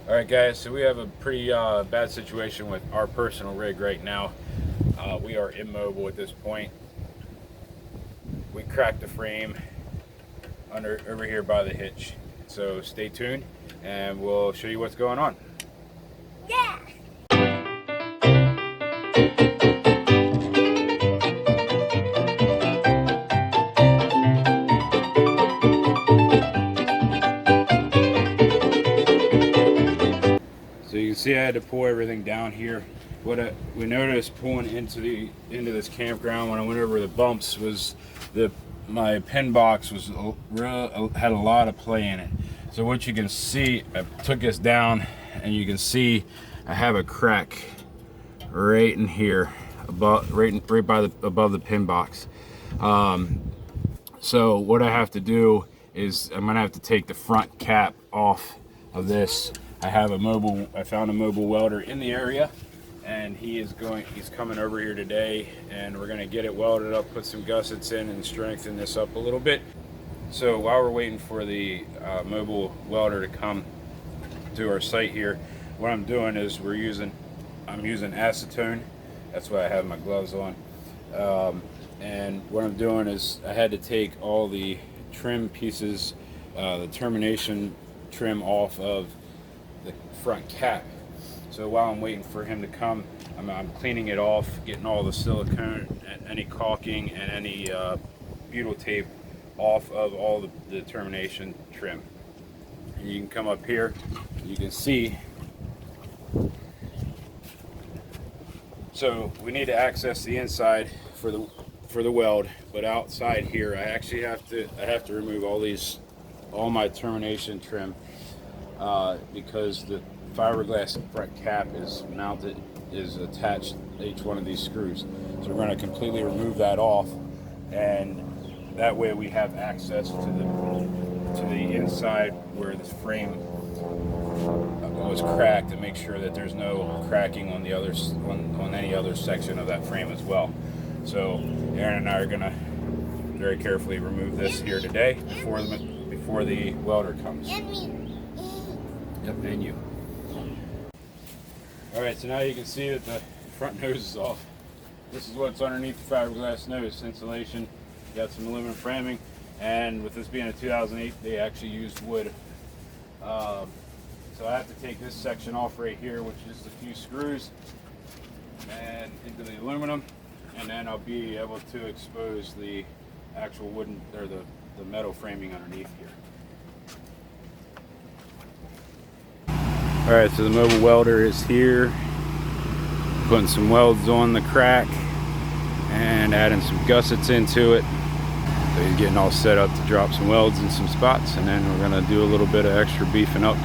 All right, guys, so we have a pretty bad situation with our personal rig right now. We are immobile at this point. We cracked the frame over here by the hitch. So stay tuned and we'll show you what's going on. Yeah. So you can see I had to pull everything down here. What we noticed pulling into this campground when I went over the bumps was my pin box was had a lot of play in it. So what you can see, I took this down and you can see I have a crack right in here, above the pin box. So what I have to do is I'm gonna have to take the front cap off of this. I found a mobile welder in the area, and he's coming over here today, and we're gonna get it welded up, put some gussets in, and strengthen this up a little bit. So while we're waiting for the mobile welder to come to our site here, what I'm doing is I'm using acetone. That's why I have my gloves on. And what I'm doing is I had to take all the trim pieces, the termination trim off of the front cap. So while I'm waiting for him to come, I'm cleaning it off, getting all the silicone, any caulking, and any butyl tape off of all the termination trim. And you can come up here, you can see. So we need to access the inside for the weld, but outside here I actually have to remove all my termination trim because the fiberglass front cap is attached to each one of these screws. So we're going to completely remove that off, and that way we have access to the inside where this frame was cracked, to make sure that there's no cracking on any other section of that frame as well. So Aaron and I are going to very carefully remove this here today before the welder comes. Yep, and you. Alright, so now you can see that the front nose is off. This is what's underneath the fiberglass nose. Insulation, got some aluminum framing, and with this being a 2008, they actually used wood. So I have to take this section off right here, which is a few screws, and into the aluminum, and then I'll be able to expose the actual wooden, or the metal framing underneath here. Alright, so the mobile welder is here, putting some welds on the crack and adding some gussets into it. So he's getting all set up to drop some welds in some spots, and then we're going to do a little bit of extra beefing up.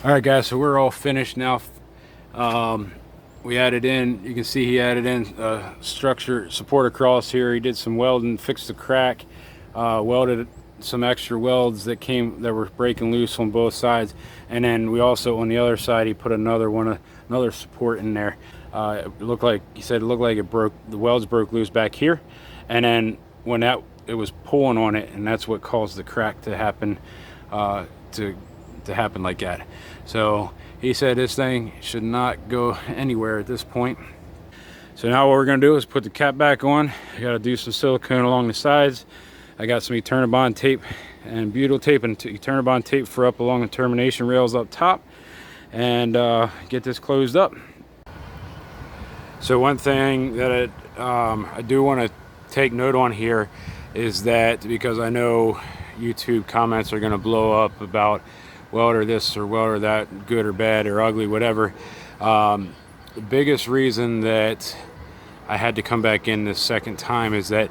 All right, guys, so we're all finished now. We added in, you can see he added in structure support across here. He did some welding, fixed the crack, welded some extra welds that were breaking loose on both sides, and then we also, on the other side, he put another support in there. It looked like, he said, it looked like the welds broke loose back here, and then when it was pulling on it, and that's what caused the crack to happen, to happen like that. So he said this thing should not go anywhere at this point. So now what we're going to do is put the cap back on. I got to do some silicone along the sides. I got some Eternabond tape and butyl tape and Eternabond tape for up along the termination rails up top, and get this closed up. So one thing that I do want to take note on here is that, because I know YouTube comments are going to blow up about welder this or welder that, good or bad or ugly, whatever. The biggest reason that I had to come back in this second time is that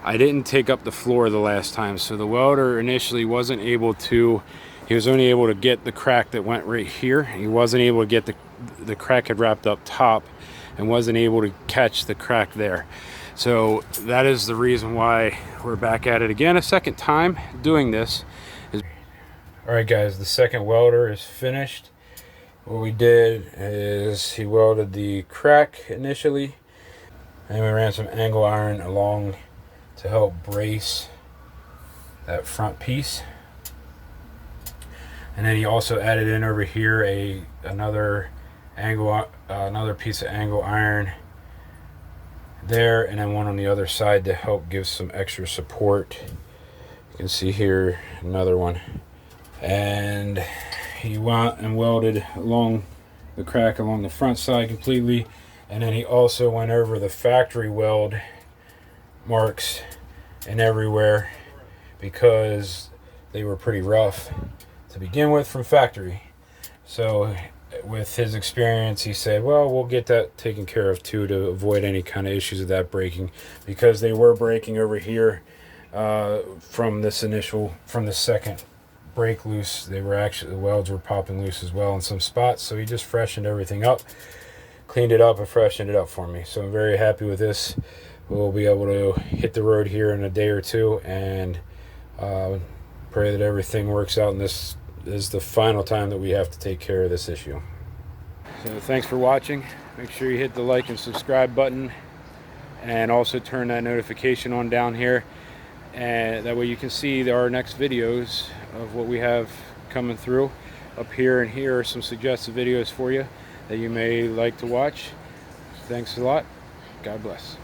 I didn't take up the floor the last time. So the welder initially wasn't able to He was only able to get the crack that went right here. He wasn't able to get the crack had wrapped up top and wasn't able to catch the crack there. So that is the reason why we're back at it again a second time doing this. All right guys, the second welder is finished. What we did is he welded the crack initially, and we ran some angle iron along to help brace that front piece. And then he also added in over here another piece of angle iron there, and then one on the other side to help give some extra support. You can see here another one. And he went and welded along the crack along the front side completely, and then he also went over the factory weld marks and everywhere because they were pretty rough to begin with from factory. So with his experience, he said, well, we'll get that taken care of too to avoid any kind of issues of that breaking, because they were breaking over here from the second break loose. They were actually, the welds were popping loose as well in some spots. So he just freshened everything up, cleaned it up and freshened it up for me. So I'm very happy with this. We'll be able to hit the road here in a day or two, and pray that everything works out, and this is the final time that we have to take care of this issue. So thanks for watching. Make sure you hit the like and subscribe button, and also turn that notification on down here, and that way you can see our next videos of what we have coming through. Up here and here are some suggested videos for you that you may like to watch. Thanks a lot. God bless.